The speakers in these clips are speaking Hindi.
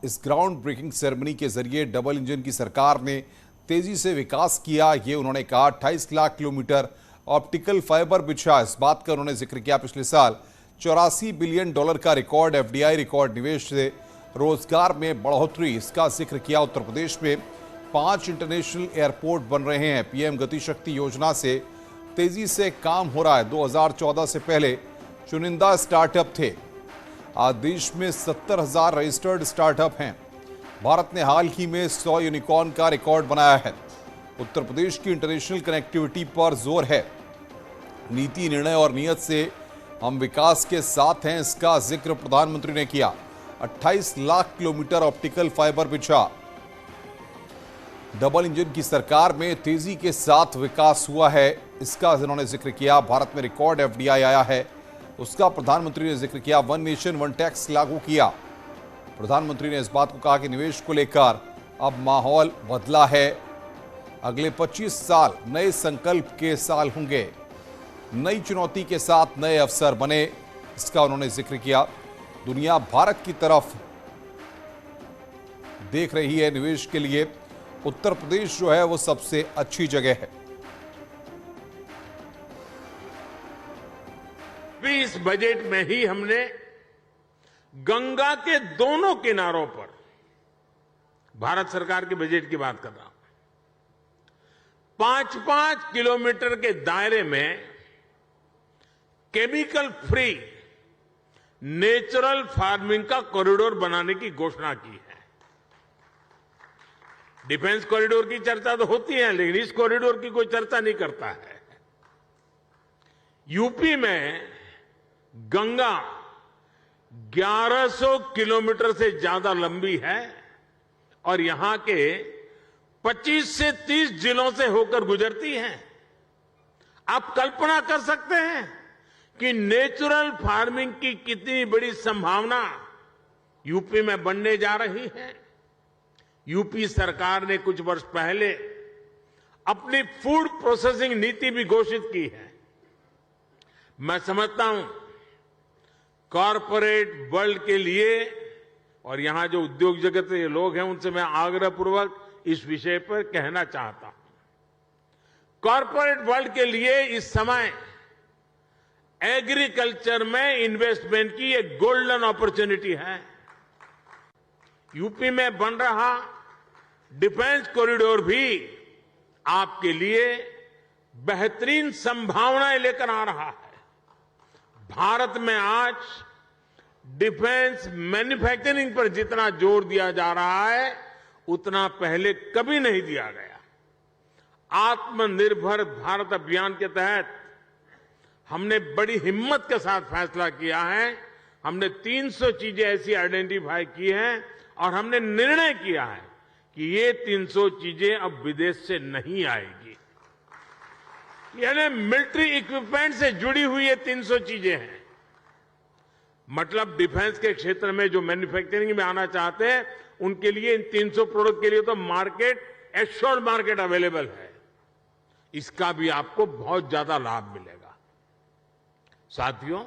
इस ग्राउंड ब्रेकिंग सेरेमनी के जरिए डबल इंजन की सरकार ने तेजी से विकास किया, ये उन्होंने कहा। 28 लाख किलोमीटर ऑप्टिकल फाइबर बिछा, इस बात का उन्होंने जिक्र किया। पिछले साल 84 बिलियन डॉलर का रिकॉर्ड एफडीआई रिकॉर्ड निवेश से रोजगार में बढ़ोतरी, इसका जिक्र किया। उत्तर प्रदेश में 5 इंटरनेशनल एयरपोर्ट बन रहे हैं। पीएम गति शक्ति योजना से तेजी से काम हो रहा है। 2014 से पहले चुनिंदा स्टार्टअप थे। आज देश में 70,000 रजिस्टर्ड स्टार्टअप हैं। भारत ने हाल ही में 100 यूनिकॉर्न का रिकॉर्ड बनाया है। उत्तर प्रदेश की इंटरनेशनल कनेक्टिविटी पर जोर है। नीति, निर्णय और नियत से हम विकास के साथ हैं, इसका जिक्र प्रधानमंत्री ने किया। 28 लाख किलोमीटर ऑप्टिकल फाइबर बिछा। डबल इंजन की सरकार में तेजी के साथ विकास हुआ है, इसका उन्होंने जिक्र किया। भारत में रिकॉर्ड एफडीआई आया है, उसका प्रधानमंत्री ने जिक्र किया। वन नेशन वन टैक्स लागू किया। प्रधानमंत्री ने इस बात को कहा कि निवेश को लेकर अब माहौल बदला है। अगले 25 साल नए संकल्प के साल होंगे, नई चुनौती के साथ नए अवसर बने, इसका उन्होंने जिक्र किया। दुनिया भारत की तरफ देख रही है निवेश के लिए। उत्तर प्रदेश जो है वो सबसे अच्छी जगह है। इस बजट में ही हमने गंगा के दोनों किनारों पर, भारत सरकार के बजट की बात कर रहा हूं, 5-5 किलोमीटर के दायरे में केमिकल फ्री नेचुरल फार्मिंग का कॉरिडोर बनाने की घोषणा की है। डिफेंस कॉरिडोर की चर्चा तो होती है, लेकिन इस कॉरिडोर की कोई चर्चा नहीं करता है। यूपी में गंगा 1100 किलोमीटर से ज्यादा लंबी है और यहां के 25 से 30 जिलों से होकर गुजरती है। आप कल्पना कर सकते हैं कि नेचुरल फार्मिंग की कितनी बड़ी संभावना यूपी में बनने जा रही है। यूपी सरकार ने कुछ वर्ष पहले अपनी फूड प्रोसेसिंग नीति भी घोषित की है। मैं समझता हूं कॉरपोरेट वर्ल्ड के लिए, और यहां जो उद्योग जगत के लोग हैं उनसे मैं आग्रहपूर्वक इस विषय पर कहना चाहता हूं, कॉरपोरेट वर्ल्ड के लिए इस समय एग्रीकल्चर में इन्वेस्टमेंट की एक गोल्डन अपॉर्चुनिटी है। यूपी में बन रहा डिफेंस कॉरिडोर भी आपके लिए बेहतरीन संभावनाएं लेकर आ रहा है। भारत में आज डिफेंस मैन्युफैक्चरिंग पर जितना जोर दिया जा रहा है उतना पहले कभी नहीं दिया गया। आत्मनिर्भर भारत अभियान के तहत हमने बड़ी हिम्मत के साथ फैसला किया है। हमने 300 चीजें ऐसी आइडेंटिफाई की हैं और हमने निर्णय किया है कि ये 300 चीजें अब विदेश से नहीं आएगी। यानी मिलिट्री इक्विपमेंट से जुड़ी हुई ये 300 चीजें हैं। मतलब डिफेंस के क्षेत्र में जो मैन्युफैक्चरिंग में आना चाहते हैं उनके लिए इन 300 प्रोडक्ट के लिए तो मार्केट, एश्योर्ड मार्केट अवेलेबल है। इसका भी आपको बहुत ज्यादा लाभ मिलेगा। साथियों,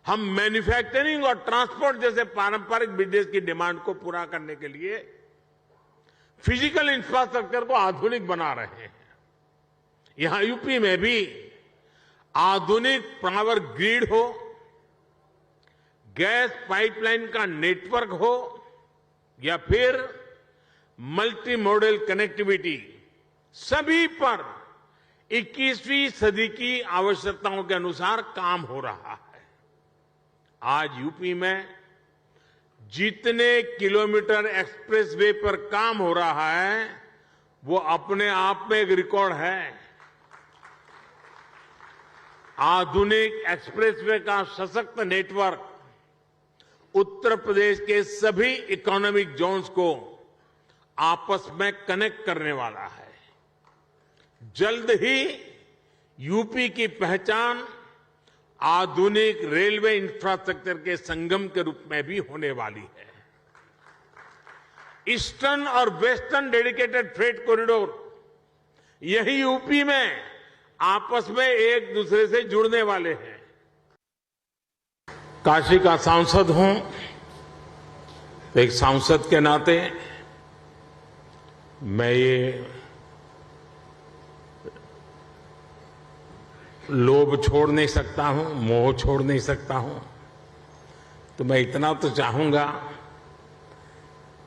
हम मैन्युफैक्चरिंग और ट्रांसपोर्ट जैसे पारंपरिक बिजनेस की डिमांड को पूरा करने के लिए फिजिकल इंफ्रास्ट्रक्चर को आधुनिक बना रहे हैं। यहां यूपी में भी आधुनिक पावर ग्रिड हो, गैस पाइपलाइन का नेटवर्क हो या फिर मल्टी मॉडल कनेक्टिविटी, सभी पर 21वीं सदी की आवश्यकताओं के अनुसार काम हो रहा है। आज यूपी में जितने किलोमीटर एक्सप्रेसवे पर काम हो रहा है वो अपने आप में एक रिकॉर्ड है। आधुनिक एक्सप्रेसवे का सशक्त नेटवर्क उत्तर प्रदेश के सभी इकोनॉमिक जोन्स को आपस में कनेक्ट करने वाला है। जल्द ही यूपी की पहचान आधुनिक रेलवे इंफ्रास्ट्रक्चर के संगम के रूप में भी होने वाली है। ईस्टर्न और वेस्टर्न डेडिकेटेड फ्रेट कॉरिडोर यही यूपी में आपस में एक दूसरे से जुड़ने वाले हैं। काशी का सांसद हूं, तो एक सांसद के नाते मैं ये लोभ छोड़ नहीं सकता हूं, मोह छोड़ नहीं सकता हूं। तो मैं इतना तो चाहूंगा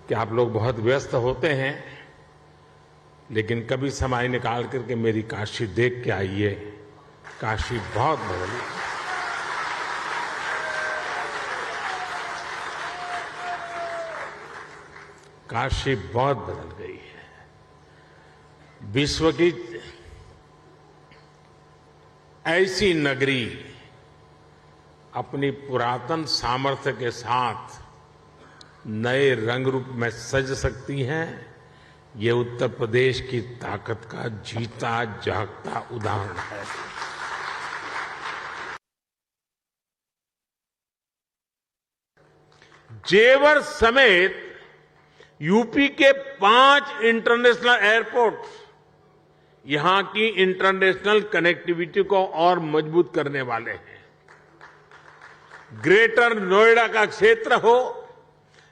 कि आप लोग बहुत व्यस्त होते हैं, लेकिन कभी समय निकाल करके मेरी काशी देख के आइए। काशी बहुत बदली, काशी बहुत बदल गई है। विश्व की ऐसी नगरी अपनी पुरातन सामर्थ्य के साथ नए रंग रूप में सज सकती हैं, ये उत्तर प्रदेश की ताकत का जीता जागता उदाहरण है। जेवर समेत यूपी के 5 इंटरनेशनल एयरपोर्ट यहां की इंटरनेशनल कनेक्टिविटी को और मजबूत करने वाले हैं। ग्रेटर नोएडा का क्षेत्र हो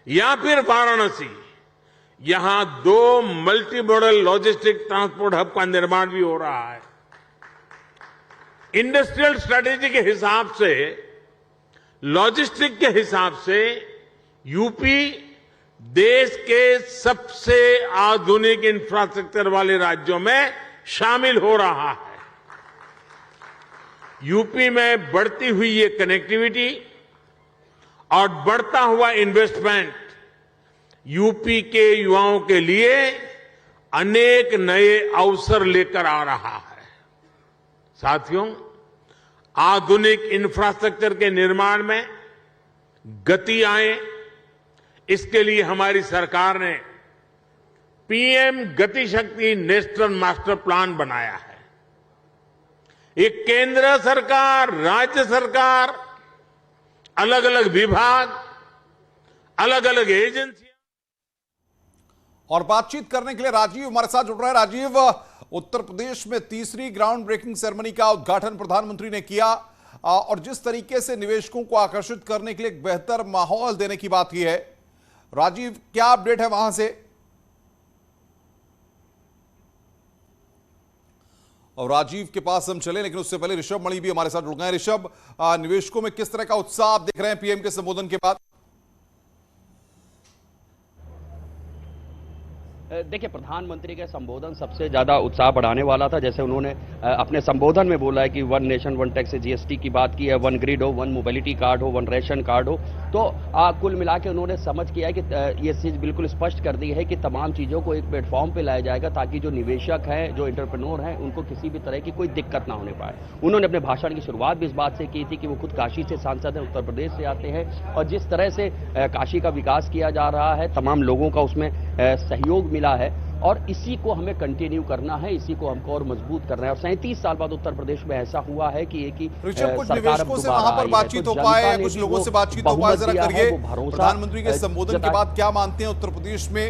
या फिर वाराणसी, यहां 2 multi modal logistic transport hub का निर्माण भी हो रहा है। इंडस्ट्रियल स्ट्रेटेजी के हिसाब से, लॉजिस्टिक के हिसाब से यूपी देश के सबसे आधुनिक इंफ्रास्ट्रक्चर वाले राज्यों में शामिल हो रहा है। यूपी में बढ़ती हुई ये कनेक्टिविटी और बढ़ता हुआ इन्वेस्टमेंट यूपी के युवाओं के लिए अनेक नए अवसर लेकर आ रहा है। साथियों, आधुनिक इंफ्रास्ट्रक्चर के निर्माण में गति आए, इसके लिए हमारी सरकार ने पीएम गति शक्ति नेशनल मास्टर प्लान बनाया है। ये केंद्र सरकार, राज्य सरकार, अलग अलग विभाग, अलग अलग एजेंसियां। और बातचीत करने के लिए राजीव हमारे साथ जुड़ रहे हैं। राजीव, उत्तर प्रदेश में तीसरी ग्राउंड ब्रेकिंग सेरेमनी का उद्घाटन प्रधानमंत्री ने किया और जिस तरीके से निवेशकों को आकर्षित करने के लिए एक बेहतर माहौल देने की बात की है, राजीव क्या अपडेट है वहां से? और राजीव के पास हम चले, लेकिन उससे पहले ऋषभ मणि भी हमारे साथ जुड़ गए। ऋषभ, निवेशकों में किस तरह का उत्साह आप देख रहे हैं पीएम के संबोधन के बाद? देखिए, प्रधानमंत्री के संबोधन सबसे ज्यादा उत्साह बढ़ाने वाला था। जैसे उन्होंने अपने संबोधन में बोला है कि 1 नेशन 1 टैक्स से जीएसटी की बात की है, 1 ग्रिड हो, 1 मोबिलिटी कार्ड हो, 1 रेशन कार्ड हो। तो कुल मिला के उन्होंने समझ किया है कि ये चीज बिल्कुल स्पष्ट कर दी है कि तमाम चीजों को एक प्लेटफॉर्म पे लाया जाएगा ताकि जो निवेशक हैं, जो एंटरप्रेन्योर हैं, उनको किसी भी तरह की कोई दिक्कत ना होने पाए। उन्होंने अपने भाषण की शुरुआत भी इस बात से की थी कि वो खुद काशी से सांसद हैं, उत्तर प्रदेश से आते हैं, और जिस तरह से काशी का विकास किया जा रहा है, तमाम लोगों का उसमें सहयोग मिला है और इसी को हमें कंटिन्यू करना है, इसी को हमको और मजबूत करना है। और 37 साल बाद उत्तर प्रदेश में ऐसा हुआ है कि एक ही कुछ निवेशकों से वहां पर बातचीत हो पाए, कुछ लोगों से बातचीत हो पाए, जरा करिए। प्रधानमंत्री के संबोधन के बाद क्या मानते हैं उत्तर प्रदेश में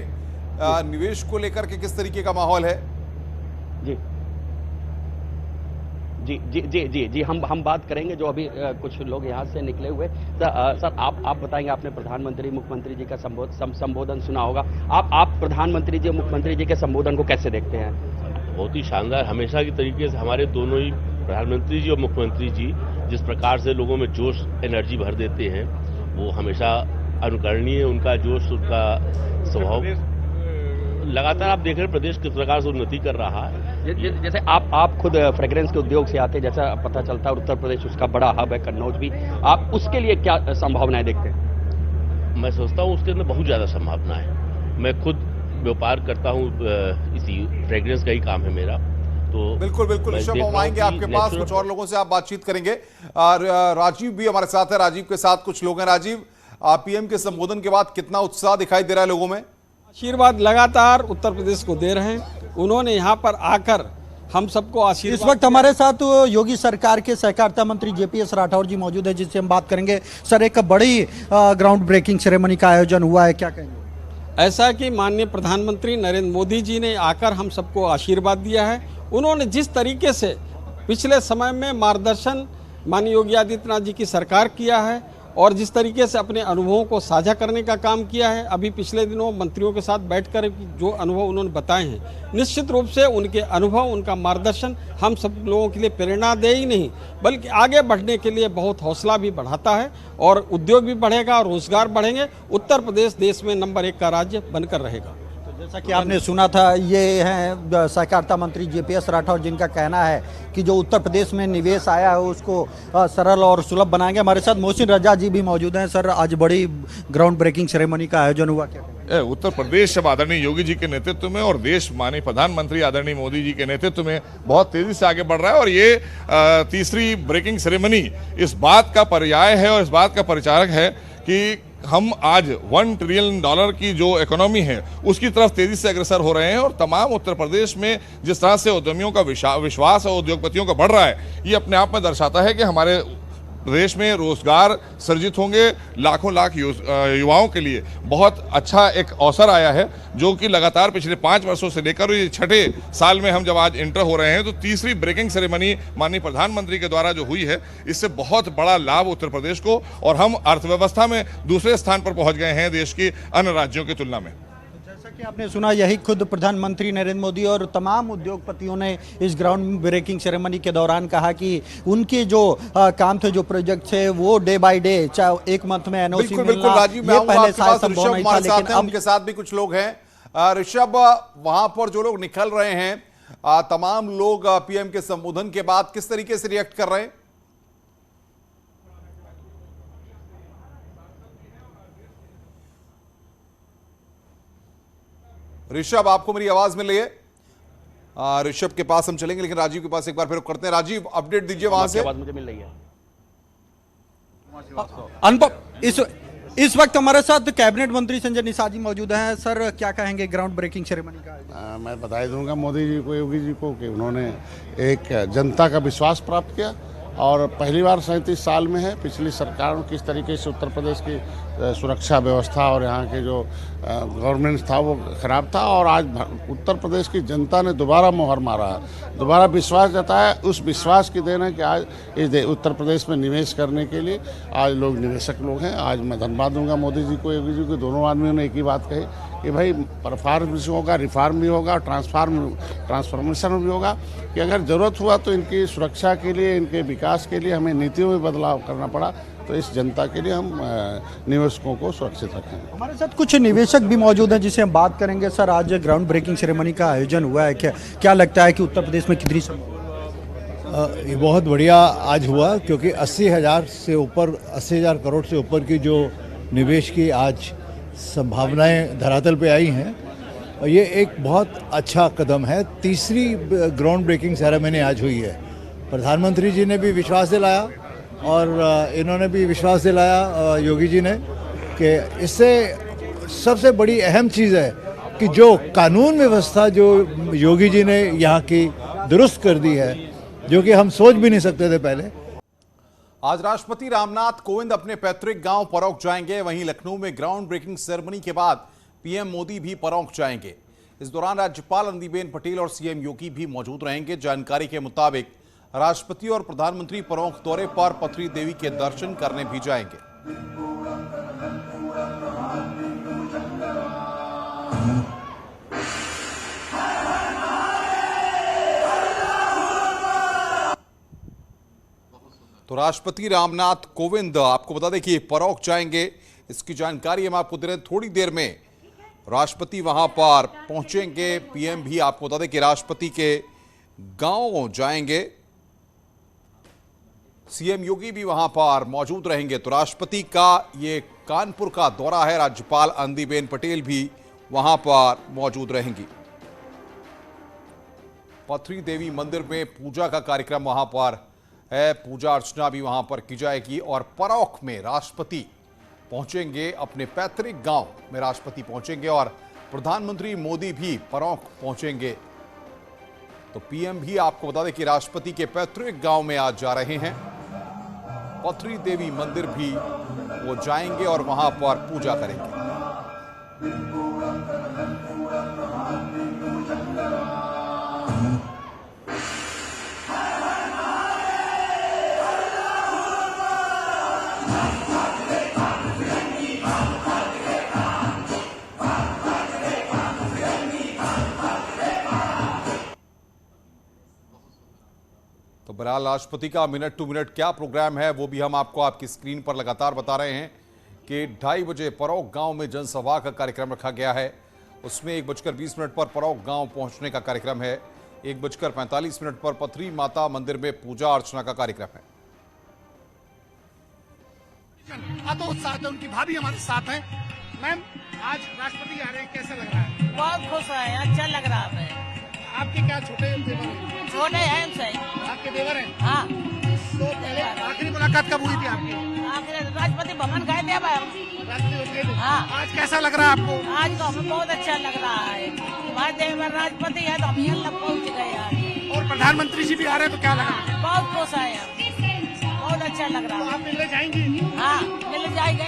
निवेश को लेकर के किस तरीके का माहौल है? जी जी जी जी जी जी हम बात करेंगे। जो अभी कुछ लोग यहाँ से निकले हुए, सर आप बताएंगे, आपने प्रधानमंत्री मुख्यमंत्री जी का संबोधन सुना होगा, आप प्रधानमंत्री जी मुख्यमंत्री जी के संबोधन को कैसे देखते हैं? बहुत ही शानदार। हमेशा की तरीके से हमारे दोनों ही प्रधानमंत्री जी और मुख्यमंत्री जी जिस प्रकार से लोगों में जोश, एनर्जी भर देते हैं, वो हमेशा अनुकरणीय। उनका जोश, उनका स्वभाव लगातार आप देख रहे हैं प्रदेश किस प्रकार से उन्नति कर रहा है। जैसे आप खुद फ्रेग्रेंस के उद्योग से आते हैं, जैसा पता चलता है उत्तर प्रदेश उसका बड़ा हब है, कन्नौज भी। आप उसके लिए क्या संभावनाएं देखते हैं? मैं सोचता हूँ उसके अंदर बहुत ज्यादा संभावना है। मैं खुद व्यापार करता हूँ, इसी फ्रेग्रेंस का ही काम है मेरा। तो बिल्कुल ऋषभ, हम आएंगे आपके पास, कुछ और लोगों से आप बातचीत करेंगे। और राजीव भी हमारे साथ है, राजीव के साथ कुछ लोग हैं। राजीव, पीएम के संबोधन के बाद कितना उत्साह दिखाई दे रहा है लोगों में? आशीर्वाद लगातार उत्तर प्रदेश को दे रहे हैं। उन्होंने यहाँ पर आकर हम सबको आशीर्वाद। इस वक्त हमारे साथ योगी सरकार के सहकारिता मंत्री जेपीएस राठौर जी मौजूद है, जिससे हम बात करेंगे। सर, एक बड़ी ग्राउंड ब्रेकिंग सेरेमनी का आयोजन हुआ है, क्या कहेंगे? ऐसा कि माननीय प्रधानमंत्री नरेंद्र मोदी जी ने आकर हम सबको आशीर्वाद दिया है। उन्होंने जिस तरीके से पिछले समय में मार्गदर्शन माननीय योगी आदित्यनाथ जी की सरकार किया है, और जिस तरीके से अपने अनुभवों को साझा करने का काम किया है, अभी पिछले दिनों मंत्रियों के साथ बैठकर जो अनुभव उन्होंने बताए हैं, निश्चित रूप से उनके अनुभव, उनका मार्गदर्शन हम सब लोगों के लिए प्रेरणादायी ही नहीं बल्कि आगे बढ़ने के लिए बहुत हौसला भी बढ़ाता है और उद्योग भी बढ़ेगा और रोजगार बढ़ेंगे। उत्तर प्रदेश देश में नंबर 1 का राज्य बनकर रहेगा। जैसा कि आपने सुना था, ये हैं सहकारिता मंत्री जेपीएस राठौर, जिनका कहना है कि जो उत्तर प्रदेश में निवेश आया है उसको सरल और सुलभ बनाएंगे। हमारे साथ मोहसिन रजा जी भी मौजूद हैं। सर, आज बड़ी ग्राउंड ब्रेकिंग सेरेमनी का आयोजन हुआ, क्या उत्तर प्रदेश अब आदरणीय योगी जी के नेतृत्व में और देश माननीय प्रधानमंत्री आदरणीय मोदी जी के नेतृत्व में बहुत तेजी से आगे बढ़ रहा है और ये तीसरी ब्रेकिंग सेरेमनी इस बात का पर्याय है और इस बात का परिचारक है कि हम आज $1 ट्रिलियन की जो इकोनॉमी है उसकी तरफ तेजी से अग्रसर हो रहे हैं और तमाम उत्तर प्रदेश में जिस तरह से उद्यमियों का विश्वास और उद्योगपतियों का बढ़ रहा है, ये अपने आप में दर्शाता है कि हमारे प्रदेश में रोजगार सृजित होंगे। लाखों लाख युवाओं के लिए बहुत अच्छा एक अवसर आया है, जो कि लगातार पिछले 5 वर्षों से लेकर ये 6ठे साल में हम जब आज इंटर हो रहे हैं, तो तीसरी ब्रेकिंग सेरेमनी माननीय प्रधानमंत्री के द्वारा जो हुई है, इससे बहुत बड़ा लाभ उत्तर प्रदेश को और हम अर्थव्यवस्था में दूसरे स्थान पर पहुंच गए हैं देश की अन्य राज्यों की तुलना में। कि आपने सुना, यही खुद प्रधानमंत्री नरेंद्र मोदी और तमाम उद्योगपतियों ने इस ग्राउंड ब्रेकिंग सेरेमनी के दौरान कहा कि उनके जो काम थे, जो प्रोजेक्ट थे, वो डे बाय डे, चाहे 1 मंथ में एनओसी बिल्कुल बिल्कुल राजीव, मैं पहले शायद संभव नहीं था, लेकिन अब उनके साथ भी कुछ लोग हैं। ऋषभ, वहां पर जो लोग निकल रहे हैं, तमाम लोग पीएम के संबोधन के बाद किस तरीके से रिएक्ट कर रहे हैं? ऋषभ, आपको मेरी आवाज मिल रही है? ऋषभ के पास हम चलेंगे, लेकिन राजीव के पास एक बार फिर करते हैं। राजीव, अपडेट दीजिए वहां से। आवाज मुझे मिल रही है। अनुभव, इस वक्त हमारे साथ कैबिनेट मंत्री संजय निषाद जी मौजूद हैं। सर, क्या कहेंगे ग्राउंड ब्रेकिंग सेरेमनी का? मैं बधाई दूंगा मोदी जी को, योगी जी को, कि उन्होंने एक जनता का विश्वास प्राप्त किया और पहली बार 37 साल में है। पिछली सरकारों किस तरीके से उत्तर प्रदेश की सुरक्षा व्यवस्था और यहाँ के जो गवर्नमेंट था वो खराब था, और आज उत्तर प्रदेश की जनता ने दोबारा मोहर मारा है, दोबारा विश्वास जताया। उस विश्वास की देन है कि आज इस उत्तर प्रदेश में निवेश करने के लिए आज लोग निवेशक लोग हैं। आज मैं धन्यवाद दूंगा मोदी जी को, योगी जी को। दोनों आदमियों ने एक ही बात कही कि भाई परफॉर्मेंस भी होगा, रिफॉर्म भी होगा, ट्रांसफॉर्मेशन भी होगा, कि अगर ज़रूरत हुआ तो इनकी सुरक्षा के लिए, इनके विकास के लिए हमें नीतियों में बदलाव करना पड़ा, तो इस जनता के लिए हम निवेशकों को सुरक्षित रखेंगे। हमारे साथ कुछ निवेशक भी मौजूद हैं जिसे हम बात करेंगे। सर, आज ग्राउंड ब्रेकिंग सेरेमनी का आयोजन हुआ है, क्या लगता है कि उत्तर प्रदेश में कितनी ये बहुत बढ़िया आज हुआ, क्योंकि 80,000 करोड़ से ऊपर की जो निवेश की आज संभावनाएं धरातल पे आई हैं, और ये एक बहुत अच्छा कदम है। तीसरी ग्राउंड ब्रेकिंग सेरेमनी आज हुई है। प्रधानमंत्री जी ने भी विश्वास दिलाया और इन्होंने भी विश्वास दिलाया, योगी जी ने, कि इससे सबसे बड़ी अहम चीज़ है कि जो कानून व्यवस्था जो योगी जी ने यहाँ की दुरुस्त कर दी है, जो कि हम सोच भी नहीं सकते थे पहले। आज राष्ट्रपति रामनाथ कोविंद अपने पैतृक गांव परौख जाएंगे। वहीं लखनऊ में ग्राउंड ब्रेकिंग सेरेमनी के बाद पीएम मोदी भी परौख जाएंगे। इस दौरान राज्यपाल आनंदीबेन पटेल और सीएम योगी भी मौजूद रहेंगे। जानकारी के मुताबिक राष्ट्रपति और प्रधानमंत्री परौख दौरे पर पथरी देवी के दर्शन करने भी जाएंगे। तो राष्ट्रपति रामनाथ कोविंद, आपको बता दें कि परौख जाएंगे, इसकी जानकारी हम आपको दे रहे हैं। थोड़ी देर में राष्ट्रपति वहां पर पहुंचेंगे। पीएम भी, आपको बता दें कि राष्ट्रपति के गांव जाएंगे। सीएम योगी भी वहां पर मौजूद रहेंगे। तो राष्ट्रपति का ये कानपुर का दौरा है। राज्यपाल आनंदीबेन पटेल भी वहां पर मौजूद रहेंगी। पथरी देवी मंदिर में पूजा का कार्यक्रम वहां पर है। पूजा अर्चना भी वहां पर की जाएगी और परौख में राष्ट्रपति पहुंचेंगे। अपने पैतृक गांव में राष्ट्रपति पहुंचेंगे और प्रधानमंत्री मोदी भी परौख पहुंचेंगे। तो पीएम भी, आपको बता दें कि राष्ट्रपति के पैतृक गांव में आज जा रहे हैं। पथरी देवी मंदिर भी वो जाएंगे और वहां पर पूजा करेंगे। बहरहाल राष्ट्रपति का मिनट टू मिनट क्या प्रोग्राम है वो भी हम आपको आपकी स्क्रीन पर लगातार बता रहे हैं कि 2:30 बजे परौक गांव में जनसभा का कार्यक्रम रखा गया है। उसमें 1:20 पर परौक गांव पहुंचने का कार्यक्रम है। 1:45 पर पथरी माता मंदिर में पूजा अर्चना का कार्यक्रम है। तो उत्साह है, उनकी भाभी हमारे साथ हैं। मैम, आज राष्ट्रपति आ रहे हैं, कैसा लग रहा है? बहुत खुश है, अच्छा लग रहा है। आपके क्या छोटे देवर हैं? छोटे हैं सही। आपके देवर हैं? हाँ। तो पहले आखिरी मुलाकात कब हुई थी आपकी? आखिर राष्ट्रपति भवन गए थे राष्ट्रपति। हाँ। आज कैसा लग रहा है आपको? आज तो हमें बहुत अच्छा लग रहा है। हमारे देवर राष्ट्रपति है तो हम यहाँ पहुँच गए यार। और प्रधानमंत्री जी भी आ रहे हैं तो क्या लगा? बहुत खुश है यार, बहुत अच्छा लग रहा है। आप मिलने जाएंगी? हाँ, मिल जाएंगे।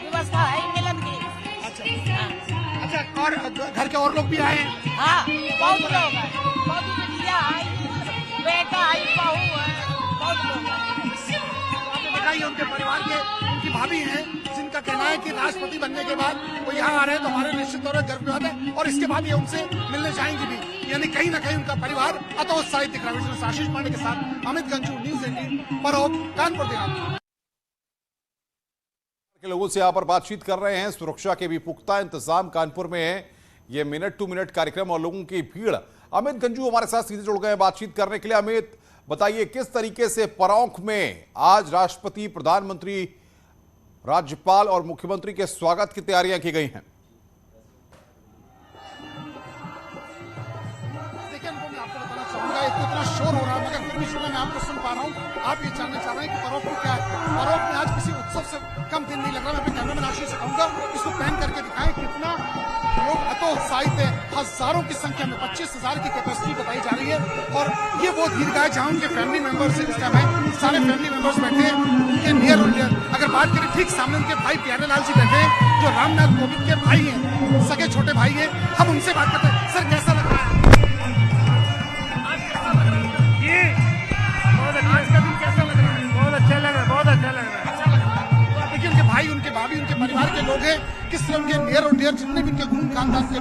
व्यवस्था है मिलन की। अच्छा, और घर के और लोग भी आए हैं? हाँ, बहुत लोग हैं, बहुत बिटिया आई, बेटा आई, बहू है, बहुत लोग हैं। आपने बताइए उनके परिवार के, उनकी भाभी हैं जिनका कहना है कि राष्ट्रपति बनने के बाद वो यहाँ आ रहे हैं तो हमारे निश्चित तौर पर गर्व की बात है, और इसके बाद ये उनसे मिलने जाएंगी भी। यानी कहीं ना कहीं उनका परिवार अतोत्साहित दिख रहा है। आशीष पांडे के साथ अमित गंजू, न्यूज 18 परौक, कानपुर देहात के लोगों से यहाँ पर बातचीत कर रहे हैं। सुरक्षा के भी पुख्ता इंतजाम कानपुर में है। ये मिनट टू मिनट कार्यक्रम और लोगों की भीड़। अमित गंजू हमारे साथ सीधे जुड़ गए हैं बातचीत करने के लिए। अमित, बताइए किस तरीके से परौंख में आज राष्ट्रपति, प्रधानमंत्री, राज्यपाल और मुख्यमंत्री के स्वागत की तैयारियां की गई हैं? देखिए, मैं आपको बताना चाहूंगा, इतना शोर हो रहा है मगर फिर भी शुरू में आपको सुन पा रहा हूँ। आप ये जानना चाह रहे हैं कि परौख में क्या है? परौख में आज किसी उत्सव से कम दिन नहीं लग रहा। मैं अपने कैमरामैन आशीष से कहूंगा इसको पहन करके दिखाएं कितना लोग अतोत्साहित है। हजारों की संख्या में 25,000 की कैपेसिटी बताई जा रही है। और ये वो दीर्घा है जहां उनके फैमिली मेंबर्स इस टाइम है, सारे फैमिली मेंबर्स बैठे हैं उनके नियर और नियर। अगर बात करें ठीक सामने उनके भाई प्यारेलाल जी बैठे हैं जो रामनाथ कोविंद के भाई हैं, सगे छोटे भाई हैं। हम उनसे बात करते हैं। सर, कैसा लग रहा है ये? आज का दिन कैसा लग रहा है? बहुत अच्छा लग रहा है, बहुत अच्छा लग रहा है। अच्छा लग रहा है। देखिए, उनके भाई, उनके भाभी, उनके परिवार के लोग हैं, किस तरह उनके नियर और डियर जितने भी उनके खून खानदान के